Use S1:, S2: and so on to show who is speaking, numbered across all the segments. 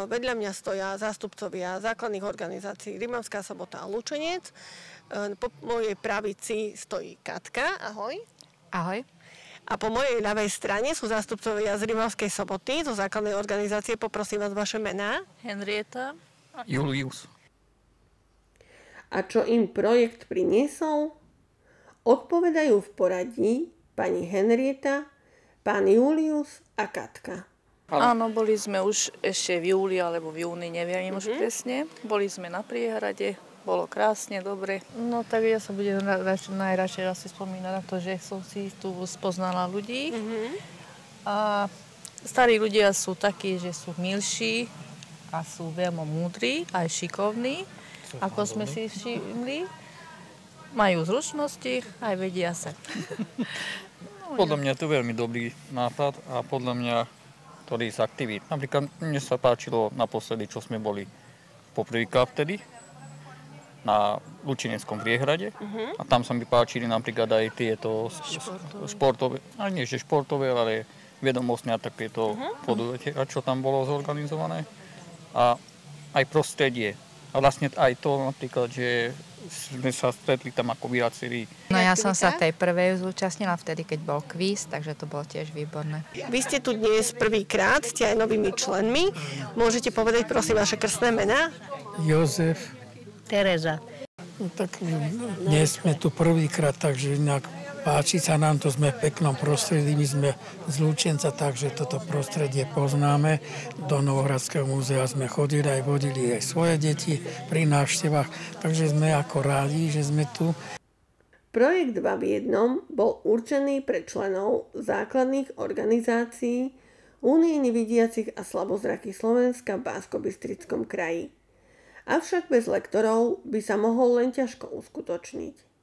S1: Vedľa mňa stoja zástupcovia základných organizácií Rimavská sobota a Lučenec. Po mojej pravici stojí Katka. Ahoj.
S2: Ahoj.
S1: A po mojej ľavej strane sú zástupcovia z Rimavskej soboty, zo základnej organizácie. Poprosím vás vaše mená.
S3: Henrieta.
S4: A Julius.
S1: A čo im projekt priniesol? Odpovedajú v poradí pani Henrieta, pán Julius a Katka.
S3: Áno, boli sme už ešte v júli alebo v júni, neviem už presne. Boli sme na Priehrade, bolo krásne, dobre. No tak ja sa budem najradšej asi spomínať na to, že som si tu spoznala ľudí. A starí ľudia sú takí, že sú milší a sú veľmi múdri, aj šikovní, ako sme si všimli. Majú zručnosti, aj vedia sa.
S4: Podľa mňa to je veľmi dobrý nápad a podľa mňa to je z aktivít. Napríklad mne sa páčilo naposledy, čo sme boli poprvýkrát vtedy na Lučeneckom Priehrade a tam sa mi páčili napríklad aj tieto športové, ale nie že športové, ale vedomostné a takéto podujatia, čo tam bolo zorganizované. A aj prostredie. A vlastne aj to napríklad, že sme sa stretli tam ako viacerí.
S2: No ja som sa tej prvej zúčastnila vtedy, keď bol kvíz, takže to bolo tiež výborné.
S1: Vy ste tu dnes prvýkrát, ste aj novými členmi. Môžete povedať prosím vaše krstné mená?
S5: Jozef.
S3: Tereza.
S5: No, tak dnes sme tu prvýkrát, takže inak páči sa nám to, sme v peknom prostredí, my sme z Lučenca, takže toto prostredie poznáme. Do Novohradského múzea sme chodili, aj vodili aj svoje deti pri návštevách, takže sme ako rádi, že sme tu.
S1: Projekt 2 v 1 bol určený pre členov základných organizácií Únie nevidiacich a slabozrakých Slovenska v Banskobystrickom kraji. Avšak bez lektorov by sa mohol len ťažko uskutočniť.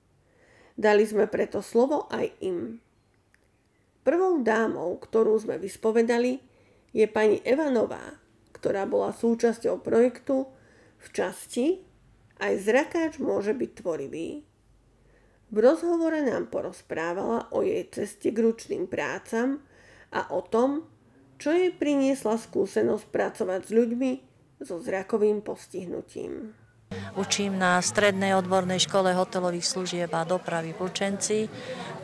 S1: Dali sme preto slovo aj im. Prvou dámou, ktorú sme vyspovedali, je pani Eva Nová, ktorá bola súčasťou projektu v časti Aj zrakáč môže byť tvorivý. V rozhovore nám porozprávala o jej ceste k ručným prácam a o tom, čo jej priniesla skúsenosť pracovať s ľuďmi so zrakovým postihnutím.
S6: Učím na Strednej odbornej škole hotelových služieb a dopravy v Lučenci.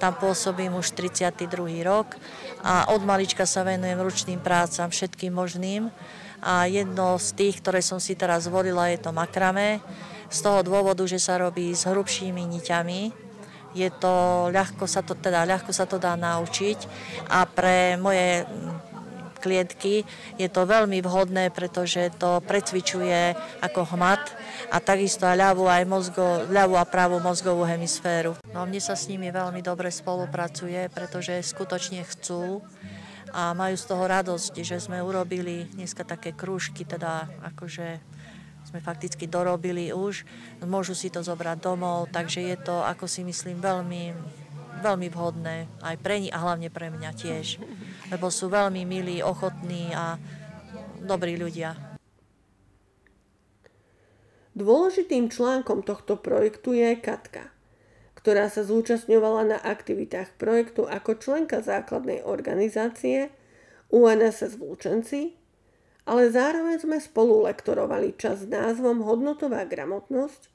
S6: Tam pôsobím už 32. rok a od malička sa venujem ručným prácam, všetkým možným. A jedno z tých, ktoré som si teraz zvolila, je to makrame. Z toho dôvodu, že sa robí s hrubšími niťami. Je to, ľahko sa to dá naučiť a pre moje klientky je to veľmi vhodné, pretože to precvičuje ako hmat a takisto aj ľavú a pravú mozgovú hemisféru. No, mne sa s nimi veľmi dobre spolupracuje, pretože skutočne chcú a majú z toho radosť, že sme urobili dneska také krúžky, teda akože sme fakticky dorobili už, môžu si to zobrať domov, takže je to, ako si myslím, veľmi vhodné aj pre nich a hlavne pre mňa tiež, lebo sú veľmi milí, ochotní a dobrí ľudia.
S1: Dôležitým článkom tohto projektu je Katka, ktorá sa zúčastňovala na aktivitách projektu ako členka základnej organizácie UNSS v Lučenci, ale zároveň sme spolu lektorovali čas s názvom Hodnotová gramotnosť,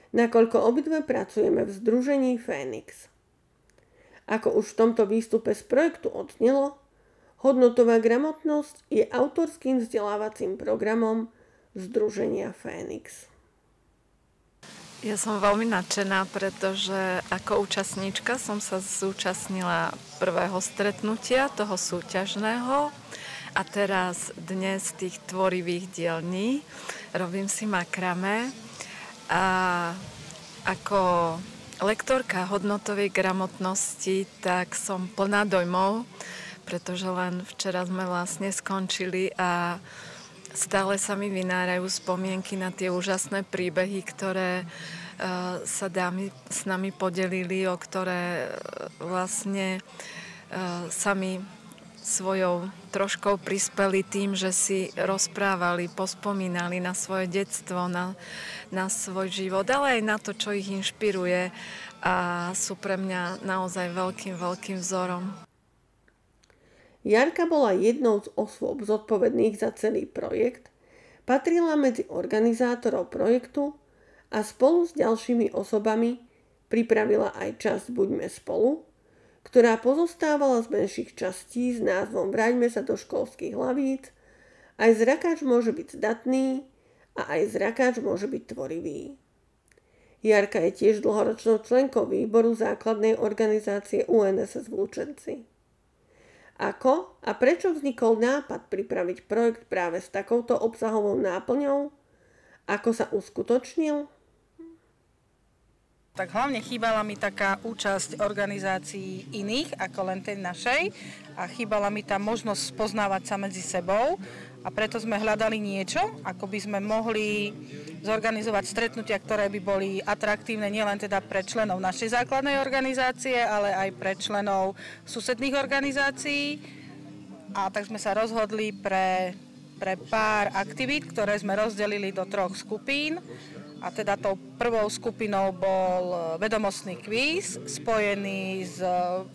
S1: nakoľko obidve pracujeme v združení Fénix. Ako už v tomto výstupe z projektu odznelo, Hodnotová gramotnosť je autorským vzdelávacím programom združenia Fénix.
S7: Ja som veľmi nadšená, pretože ako účastníčka som sa zúčastnila prvého stretnutia, toho súťažného, a teraz dnes tých tvorivých dielní robím si makrame a ako lektorka hodnotovej gramotnosti tak som plná dojmov, pretože len včera sme vlastne skončili a stále sa mi vynárajú spomienky na tie úžasné príbehy, ktoré sa dámy s nami podelili, o ktoré vlastne sami svojou troškou prispeli tým, že si rozprávali, pospomínali na svoje detstvo, na svoj život, ale aj na to, čo ich inšpiruje a sú pre mňa naozaj veľkým vzorom.
S1: Jarka bola jednou z osôb zodpovedných za celý projekt, patrila medzi organizátorov projektu a spolu s ďalšími osobami pripravila aj časť Buďme spolu, ktorá pozostávala z menších častí s názvom Vráťme sa do školských hlavíc. Aj zrakáč môže byť zdatný a aj zrakáč môže byť tvorivý. Jarka je tiež dlhoročnou členkou výboru základnej organizácie UNSS v Lučenci. Ako a prečo vznikol nápad pripraviť projekt práve s takouto obsahovou náplňou? Ako sa uskutočnil?
S8: Tak hlavne chýbala mi taká účasť organizácií iných ako len tej našej a chýbala mi tá možnosť spoznávať sa medzi sebou a preto sme hľadali niečo, ako by sme mohli zorganizovať stretnutia, ktoré by boli atraktívne nielen teda pre členov našej základnej organizácie, ale aj pre členov susedných organizácií. A tak sme sa rozhodli pre pár aktivít, ktoré sme rozdelili do 3 skupín. A teda tou prvou skupinou bol vedomostný kvíz, spojený s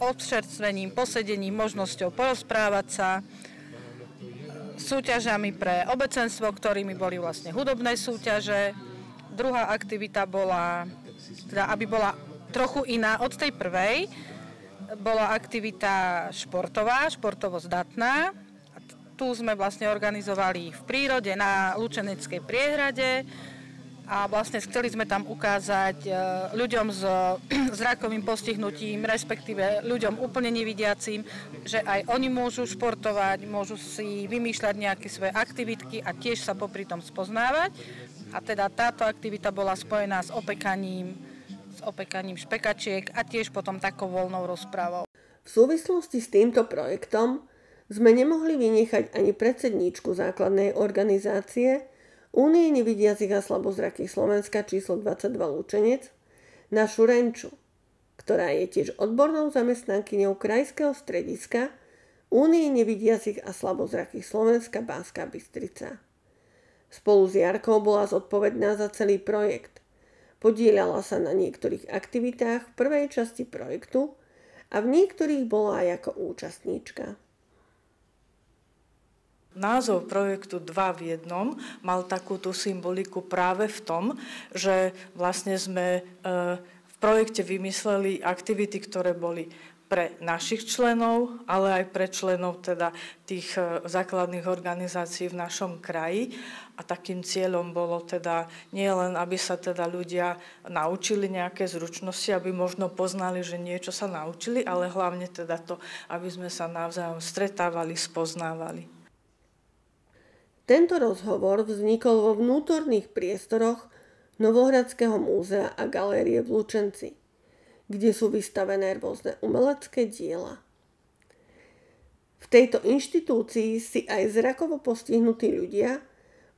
S8: občerstvením, posedením, možnosťou porozprávať sa, súťažami pre obecenstvo, ktorými boli vlastne hudobné súťaže. Druhá aktivita bola, teda aby bola trochu iná od tej prvej, bola aktivita športová, športovo zdatná. A tu sme vlastne organizovali v prírode na Lučeneckej priehrade. A vlastne chceli sme tam ukázať ľuďom s zrakovým postihnutím, respektíve ľuďom úplne nevidiacim, že aj oni môžu športovať, môžu si vymýšľať nejaké svoje aktivitky a tiež sa popri tom spoznávať. A teda táto aktivita bola spojená s opekaním špekačiek a tiež potom takou voľnou rozprávou.
S1: V súvislosti s týmto projektom sme nemohli vynechať ani predsedníčku základnej organizácie Únie nevidiacich a slabozrakých Slovenska číslo 22 Lučenec, našu Renču, ktorá je tiež odbornou zamestnankyňou Krajského strediska Únie nevidiacich a slabozrakých Slovenska Banská Bystrica. Spolu s Jarkou bola zodpovedná za celý projekt. Podieľala sa na niektorých aktivitách v prvej časti projektu a v niektorých bola aj ako účastníčka.
S9: Názov projektu 2 v 1 mal takúto symboliku práve v tom, že vlastne sme v projekte vymysleli aktivity, ktoré boli pre našich členov, ale aj pre členov teda tých základných organizácií v našom kraji. A takým cieľom bolo teda nie len, aby sa teda ľudia naučili nejaké zručnosti, aby možno poznali, že niečo sa naučili, ale hlavne teda to, aby sme sa navzájom stretávali, spoznávali.
S1: Tento rozhovor vznikol vo vnútorných priestoroch Novohradského múzea a galérie v Lučenci, kde sú vystavené rôzne umelecké diela. V tejto inštitúcii si aj zrakovo postihnutí ľudia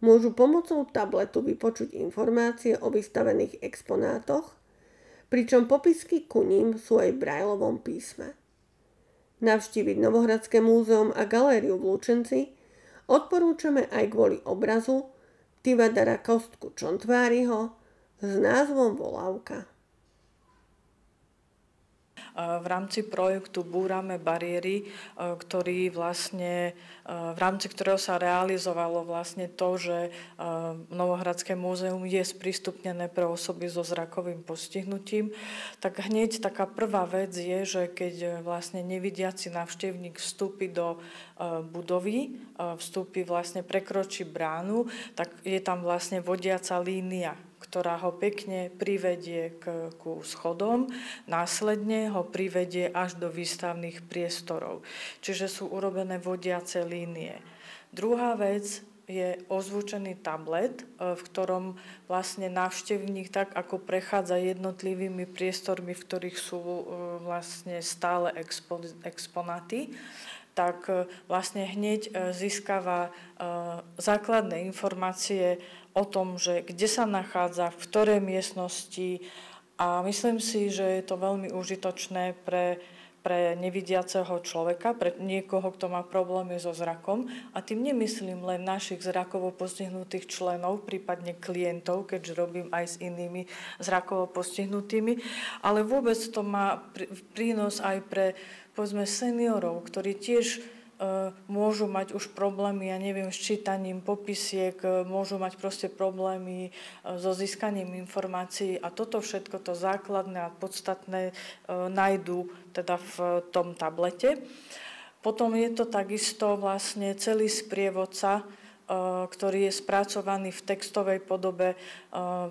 S1: môžu pomocou tabletu vypočuť informácie o vystavených exponátoch, pričom popisky ku ním sú aj v brajlovom písme. Navštíviť Novohradské múzeum a galériu v Lučenci odporúčame aj kvôli obrazu Tivadara Kostku Čontváriho s názvom Volávka.
S9: V rámci projektu Búrame bariéry, v rámci ktorého sa realizovalo vlastne to, že Novohradské múzeum je sprístupnené pre osoby so zrakovým postihnutím, tak hneď taká prvá vec je, že keď vlastne nevidiaci návštevník vstúpi do budovy, prekročí bránu, tak je tam vlastne vodiaca línia, ktorá ho pekne privedie ku schodom, následne ho privedie až do výstavných priestorov. Čiže sú urobené vodiace línie. Druhá vec je ozvučený tablet, v ktorom vlastne návštevník tak, ako prechádza jednotlivými priestormi, v ktorých sú vlastne stále exponáty, tak vlastne hneď získava základné informácie o tom, že kde sa nachádza, v ktorej miestnosti, a myslím si, že je to veľmi užitočné pre nevidiaceho človeka, pre niekoho, kto má problémy so zrakom. A tým nemyslím len našich zrakovo postihnutých členov, prípadne klientov, keďže robím aj s inými zrakovo postihnutými, ale vôbec to má prínos aj pre, povedzme, seniorov, ktorí tiež môžu mať už problémy, ja neviem, s čítaním popisiek, môžu mať proste problémy so získaním informácií a toto všetko, to základné a podstatné nájdú teda v tom tablete. Potom je to takisto vlastne celý sprievodca, ktorý je spracovaný v textovej podobe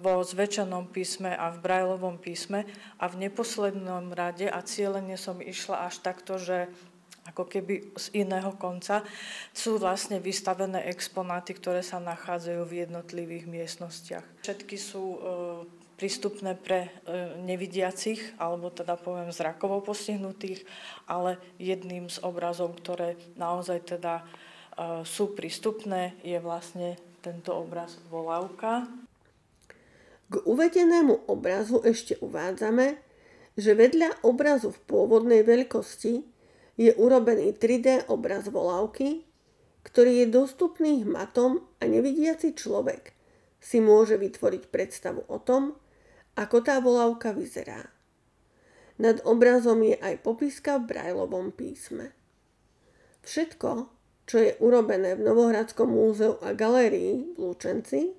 S9: vo zväčšenom písme a v Braillovom písme a v neposlednom rade, a cieľene som išla až takto, že ako keby z iného konca, sú vlastne vystavené exponáty, ktoré sa nachádzajú v jednotlivých miestnostiach. Všetky sú prístupné pre nevidiacich, alebo teda poviem zrakovo postihnutých, ale jedným z obrazov, ktoré naozaj teda sú prístupné, je vlastne tento obraz Volávka.
S1: K uvedenému obrazu ešte uvádzame, že vedľa obrazu v pôvodnej veľkosti je urobený 3D obraz Volávky, ktorý je dostupný hmatom a nevidiaci človek si môže vytvoriť predstavu o tom, ako tá Volávka vyzerá. Nad obrazom je aj popiska v Braillovom písme. Všetko, čo je urobené v Novohradskom múzeu a galérii v Lučenci,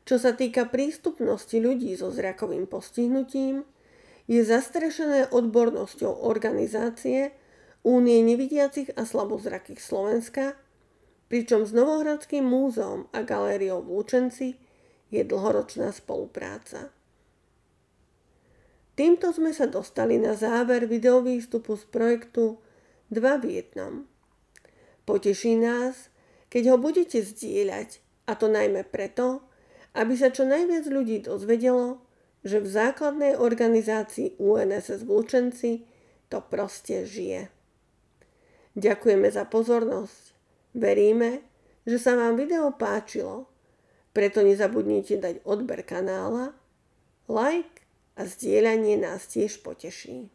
S1: čo sa týka prístupnosti ľudí so zrakovým postihnutím, je zastrešené odbornosťou organizácie Únie nevidiacich a slabozrakých Slovenska, pričom s Novohradským múzeom a galériou v Lučenci je dlhoročná spolupráca. Týmto sme sa dostali na záver videovýstupu z projektu 2 v 1. Poteší nás, keď ho budete zdieľať, a to najmä preto, aby sa čo najviac ľudí dozvedelo, že v základnej organizácii UNSS v Lučenci to proste žije. Ďakujeme za pozornosť. Veríme, že sa vám video páčilo, preto nezabudnite dať odber kanála, like a zdieľanie nás tiež poteší.